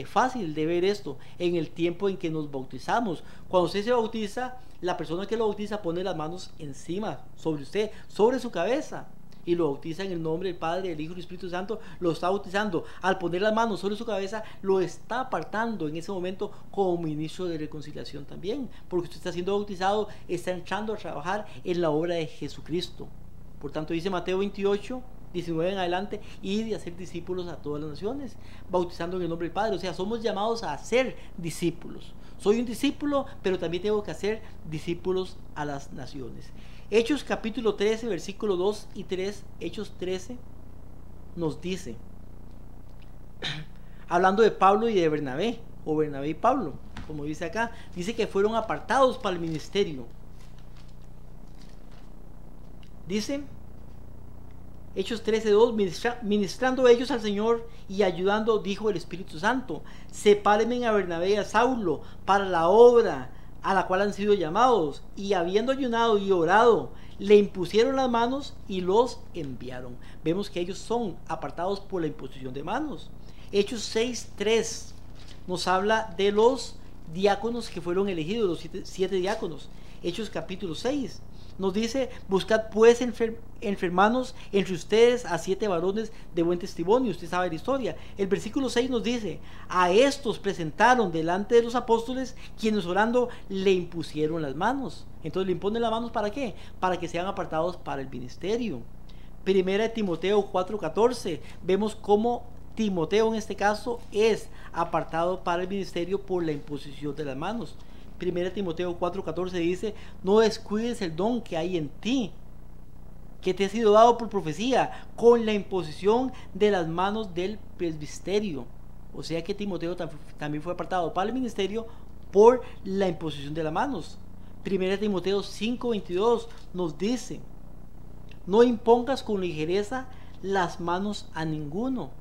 fácil de ver esto en el tiempo en que nos bautizamos. Cuando usted se bautiza, la persona que lo bautiza pone las manos encima, sobre usted, sobre su cabeza, y lo bautiza en el nombre del Padre, del Hijo y del Espíritu Santo. Lo está bautizando. Al poner las manos sobre su cabeza, lo está apartando en ese momento como ministro de reconciliación también, porque usted está siendo bautizado, está entrando a trabajar en la obra de Jesucristo. Por tanto, dice Mateo 28, 19 en adelante, y de hacer discípulos a todas las naciones, bautizando en el nombre del Padre. O sea, somos llamados a hacer discípulos. Soy un discípulo, pero también tengo que hacer discípulos a las naciones. Hechos capítulo 13, versículo 2 y 3, Hechos 13 nos dice, hablando de Pablo y de Bernabé, o Bernabé y Pablo, como dice acá, dice que fueron apartados para el ministerio. Dice Hechos 13:2, ministrando ellos al Señor y ayudando, dijo el Espíritu Santo, sepárenme a Bernabé y a Saulo para la obra a la cual han sido llamados. Y habiendo ayunado y orado, le impusieron las manos y los enviaron. Vemos que ellos son apartados por la imposición de manos. Hechos 6:3 nos habla de los diáconos que fueron elegidos, los siete diáconos. Hechos capítulo 6 nos dice, buscad pues hermanos entre ustedes a 7 varones de buen testimonio. Usted sabe la historia. El versículo 6 nos dice, a estos presentaron delante de los apóstoles, quienes orando le impusieron las manos. Entonces le imponen las manos, ¿para qué? Para que sean apartados para el ministerio. Primera de Timoteo 4:14, vemos cómo Timoteo en este caso es apartado para el ministerio por la imposición de las manos. 1 Timoteo 4:14 dice, no descuides el don que hay en ti, que te ha sido dado por profecía, con la imposición de las manos del presbiterio. O sea que Timoteo también fue apartado para el ministerio por la imposición de las manos. 1 Timoteo 5:22 nos dice, no impongas con ligereza las manos a ninguno.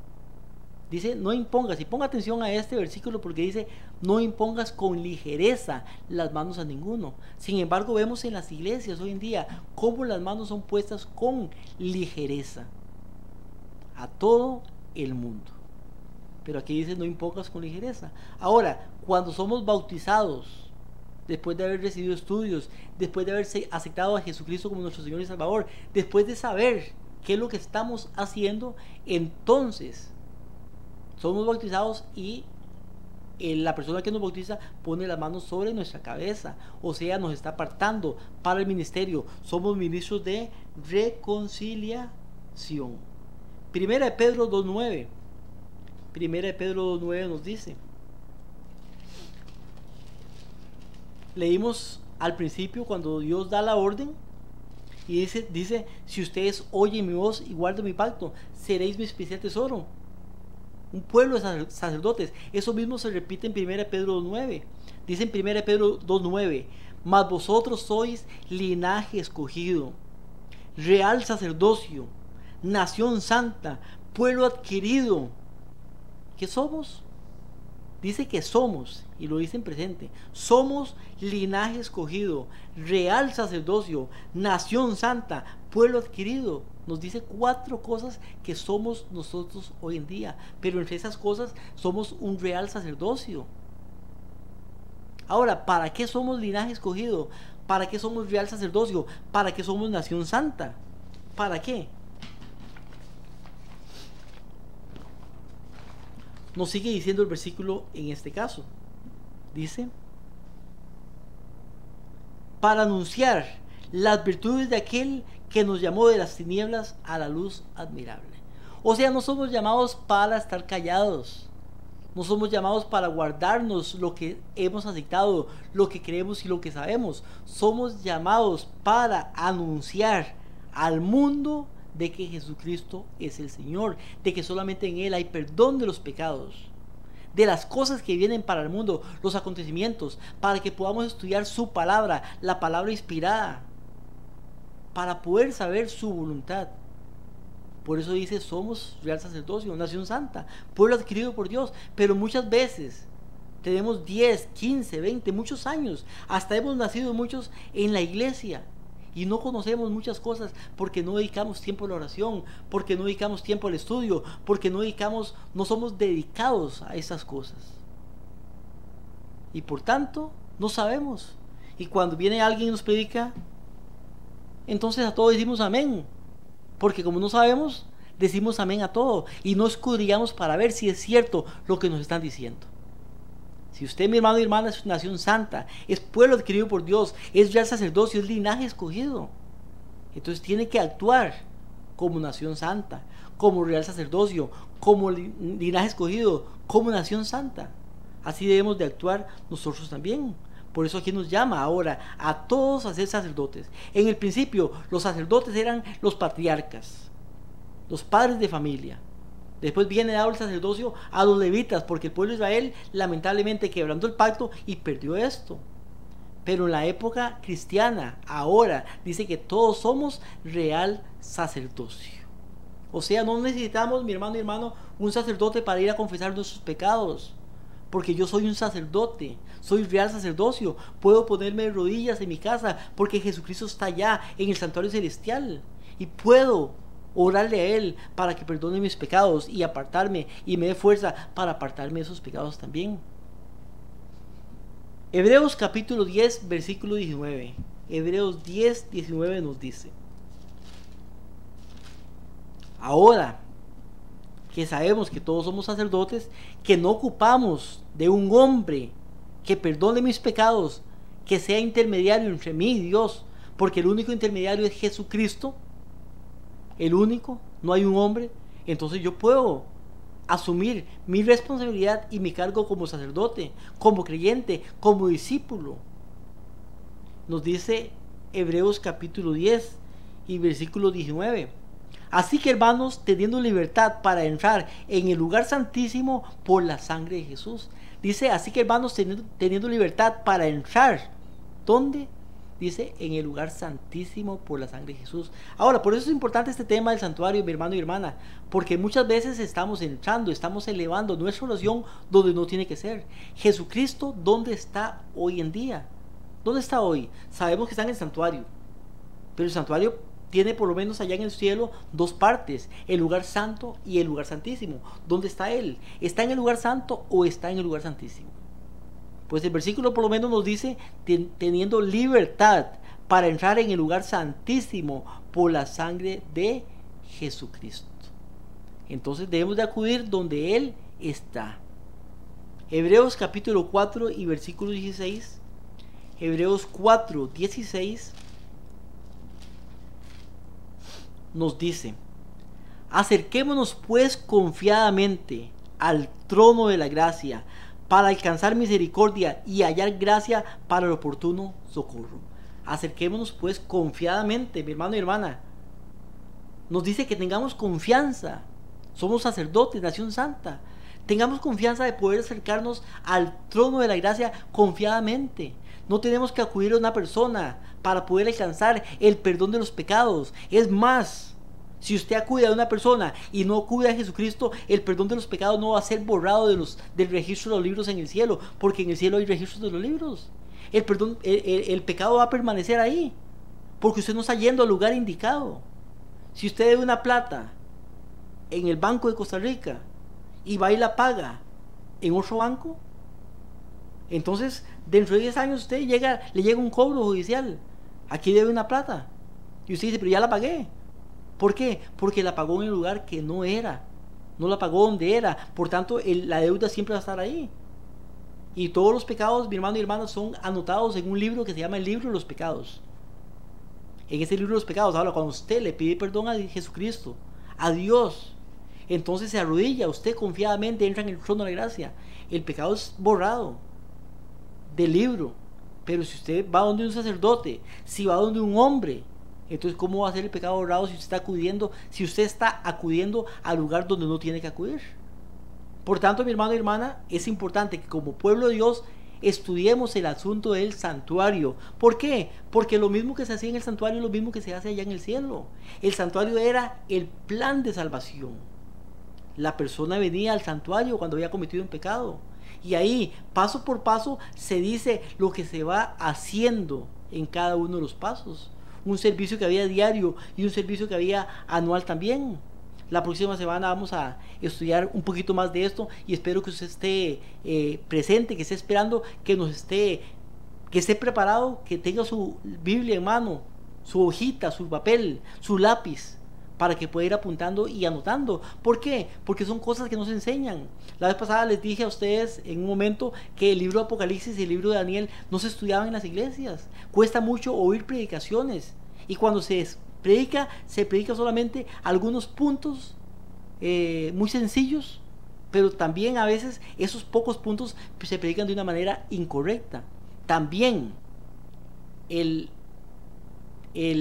Dice, no impongas, y ponga atención a este versículo porque dice, no impongas con ligereza las manos a ninguno. Sin embargo, vemos en las iglesias hoy en día cómo las manos son puestas con ligereza a todo el mundo. Pero aquí dice, no impongas con ligereza. Ahora, cuando somos bautizados, después de haber recibido estudios, después de haber aceptado a Jesucristo como nuestro Señor y Salvador, después de saber qué es lo que estamos haciendo, entonces somos bautizados y la persona que nos bautiza pone las manos sobre nuestra cabeza, o sea, nos está apartando para el ministerio. Somos ministros de reconciliación. Primera de Pedro 2:9. Primera de Pedro 2:9 nos dice, leímos al principio cuando Dios da la orden y dice, si ustedes oyen mi voz y guardan mi pacto, seréis mi especial tesoro, un pueblo de sacerdotes. Eso mismo se repite en 1 Pedro 2:9. Dice en 1 Pedro 2:9, mas vosotros sois linaje escogido, real sacerdocio, nación santa, pueblo adquirido. ¿Qué somos? Dice que somos y lo dice en presente. Somos linaje escogido, real sacerdocio, nación santa, pueblo adquirido. Nos dice 4 cosas que somos nosotros hoy en día, pero entre esas cosas somos un real sacerdocio. Ahora, ¿para qué somos linaje escogido? ¿Para qué somos real sacerdocio? ¿Para qué somos nación santa? ¿Para qué? Nos sigue diciendo el versículo en este caso. Dice, para anunciar las virtudes de aquel que nos llamó de las tinieblas a la luz admirable. O sea, no somos llamados para estar callados. No somos llamados para guardarnos lo que hemos aceptado, lo que creemos y lo que sabemos. Somos llamados para anunciar al mundo de que Jesucristo es el Señor, de que solamente en Él hay perdón de los pecados, de las cosas que vienen para el mundo, los acontecimientos, para que podamos estudiar su palabra, la palabra inspirada, para poder saber su voluntad. Por eso dice, somos real sacerdocio, nación santa, pueblo adquirido por Dios. Pero muchas veces tenemos 10, 15, 20, muchos años, hasta hemos nacido muchos en la iglesia y no conocemos muchas cosas porque no dedicamos tiempo a la oración, porque no dedicamos tiempo al estudio, porque no somos dedicados a esas cosas. Y por tanto, no sabemos. Y cuando viene alguien y nos predica, entonces a todo decimos amén. Porque como no sabemos, decimos amén a todo y no escudriñamos para ver si es cierto lo que nos están diciendo. Si usted, mi hermano y hermana, es nación santa, es pueblo adquirido por Dios, es real sacerdocio, es linaje escogido, entonces tiene que actuar como nación santa, como real sacerdocio, como linaje escogido, como nación santa. Así debemos de actuar nosotros también. Por eso aquí nos llama ahora a todos a ser sacerdotes. En el principio los sacerdotes eran los patriarcas, los padres de familia. Después viene dado el sacerdocio a los levitas, porque el pueblo de Israel lamentablemente quebrantó el pacto y perdió esto. Pero en la época cristiana, ahora, dice que todos somos real sacerdocio. O sea, no necesitamos, mi hermano y hermano, un sacerdote para ir a confesar nuestros pecados. Porque yo soy un sacerdote, soy real sacerdocio, puedo ponerme de rodillas en mi casa porque Jesucristo está allá en el santuario celestial y puedo orarle a Él para que perdone mis pecados y apartarme y me dé fuerza para apartarme de esos pecados también. Hebreos capítulo 10 versículo 19. Hebreos 10, 19 nos dice: ahora que sabemos que todos somos sacerdotes, que no ocupamos de un hombre que perdone mis pecados, que sea intermediario entre mí y Dios, porque el único intermediario es Jesucristo, el único, no hay un hombre. Entonces yo puedo asumir mi responsabilidad y mi cargo como sacerdote, como creyente, como discípulo. Nos dice Hebreos capítulo 10 y versículo 19: así que, hermanos, teniendo libertad para entrar en el lugar santísimo por la sangre de Jesús. Dice, así que, hermanos, teniendo libertad para entrar. ¿Dónde? Dice, en el lugar santísimo por la sangre de Jesús. Ahora, por eso es importante este tema del santuario, mi hermano y hermana, porque muchas veces estamos entrando, estamos elevando nuestra oración donde no tiene que ser. Jesucristo, ¿dónde está hoy en día? ¿Dónde está hoy? Sabemos que está en el santuario, pero el santuario tiene por lo menos allá en el cielo 2 partes, el lugar santo y el lugar santísimo. ¿Dónde está Él? ¿Está en el lugar santo o está en el lugar santísimo? Pues el versículo por lo menos nos dice, teniendo libertad para entrar en el lugar santísimo por la sangre de Jesucristo. Entonces debemos de acudir donde Él está. Hebreos capítulo 4 y versículo 16. Hebreos 4, 16 nos dice: acerquémonos pues confiadamente al trono de la gracia para alcanzar misericordia y hallar gracia para el oportuno socorro. Acerquémonos pues confiadamente, mi hermano y hermana. Nos dice que tengamos confianza. Somos sacerdotes, nación santa. Tengamos confianza de poder acercarnos al trono de la gracia confiadamente. No tenemos que acudir a una persona para poder alcanzar el perdón de los pecados. Es más, Si usted acude a una persona y no acude a Jesucristo, el perdón de los pecados no va a ser borrado del registro de los libros en el cielo, porque en el cielo hay registros de los libros. El pecado va a permanecer ahí, porque usted no está yendo al lugar indicado. Si usted debe una plata en el Banco de Costa Rica y va y la paga en otro banco, entonces dentro de 10 años usted le llega un cobro judicial. Aquí debe una plata y usted dice, pero ya la pagué. ¿Por qué? Porque la pagó en el lugar que no era, no la pagó donde era. Por tanto, la deuda siempre va a estar ahí. Y todos los pecados, mi hermano y hermana, son anotados en un libro que se llama el libro de los pecados. En ese libro de los pecados, ahora cuando usted le pide perdón a Jesucristo, a Dios, entonces se arrodilla, usted confiadamente entra en el trono de la gracia. El pecado es borrado del libro. Pero si usted va donde un sacerdote, si va donde un hombre, entonces ¿cómo va a ser el pecado borrado si usted está acudiendo al lugar donde no tiene que acudir? Por tanto, mi hermano y hermana, es importante que como pueblo de Dios estudiemos el asunto del santuario. ¿Por qué? Porque lo mismo que se hacía en el santuario es lo mismo que se hace allá en el cielo. El santuario era el plan de salvación. La persona venía al santuario cuando había cometido un pecado. Y ahí, paso por paso, se dice lo que se va haciendo en cada uno de los pasos. Un servicio que había diario y un servicio que había anual también. La próxima semana vamos a estudiar un poquito más de esto y espero que usted esté presente, que esté esperando, que esté preparado, que tenga su Biblia en mano, su hojita, su papel, su lápiz, para que pueda ir apuntando y anotando. ¿Por qué? Porque son cosas que no se enseñan. La vez pasada les dije a ustedes en un momento que el libro de Apocalipsis y el libro de Daniel no se estudiaban en las iglesias. Cuesta mucho oír predicaciones. Y cuando se predica solamente algunos puntos muy sencillos, pero también a veces esos pocos puntos se predican de una manera incorrecta. También el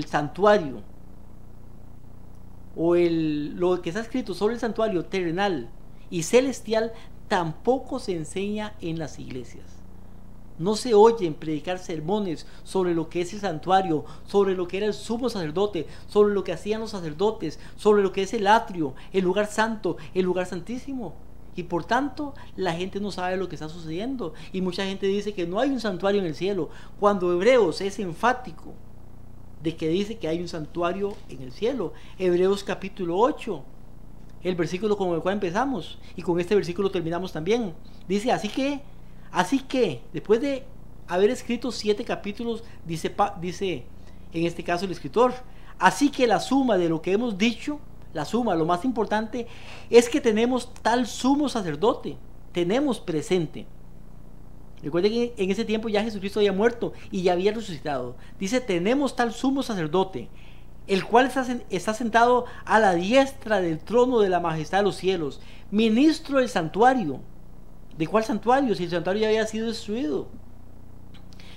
santuario o lo que está escrito sobre el santuario terrenal y celestial tampoco se enseña en las iglesias. No se oyen predicar sermones sobre lo que es el santuario, sobre lo que era el sumo sacerdote, sobre lo que hacían los sacerdotes, sobre lo que es el atrio, el lugar santo, el lugar santísimo. Y por tanto, la gente no sabe lo que está sucediendo. Y mucha gente dice que no hay un santuario en el cielo, cuando Hebreos es enfático de que dice que hay un santuario en el cielo. Hebreos capítulo 8, el versículo con el cual empezamos, y con este versículo terminamos también. Dice, así que, después de haber escrito 7 capítulos, dice en este caso el escritor, así que la suma de lo que hemos dicho, lo más importante, es que tenemos tal sumo sacerdote, tenemos presente. Recuerden que en ese tiempo ya Jesucristo había muerto y ya había resucitado. Dice, tenemos tal sumo sacerdote, el cual está sentado a la diestra del trono de la majestad de los cielos, ministro del santuario. ¿De cuál santuario? Si el santuario ya había sido destruido.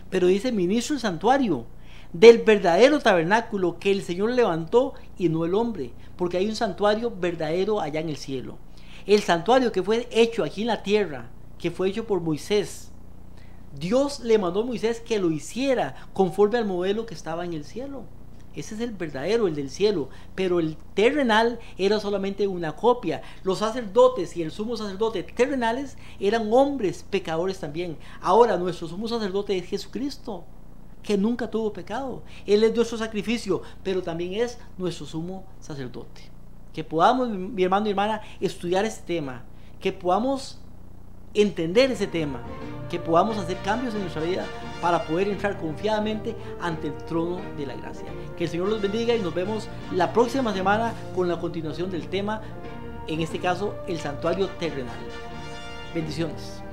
Pero dice ministro del santuario, del verdadero tabernáculo que el Señor levantó y no el hombre, porque hay un santuario verdadero allá en el cielo. El santuario que fue hecho aquí en la tierra, que fue hecho por Moisés, Dios le mandó a Moisés que lo hiciera conforme al modelo que estaba en el cielo. Ese es el verdadero, el del cielo. Pero el terrenal era solamente una copia. Los sacerdotes y el sumo sacerdote terrenales eran hombres pecadores también. Ahora nuestro sumo sacerdote es Jesucristo, que nunca tuvo pecado. Él es nuestro sacrificio, pero también es nuestro sumo sacerdote. Que podamos, mi hermano y hermana, estudiar este tema. Que podamos entender ese tema, que podamos hacer cambios en nuestra vida para poder entrar confiadamente ante el trono de la gracia. Que el Señor los bendiga y nos vemos la próxima semana con la continuación del tema, en este caso el santuario terrenal. Bendiciones.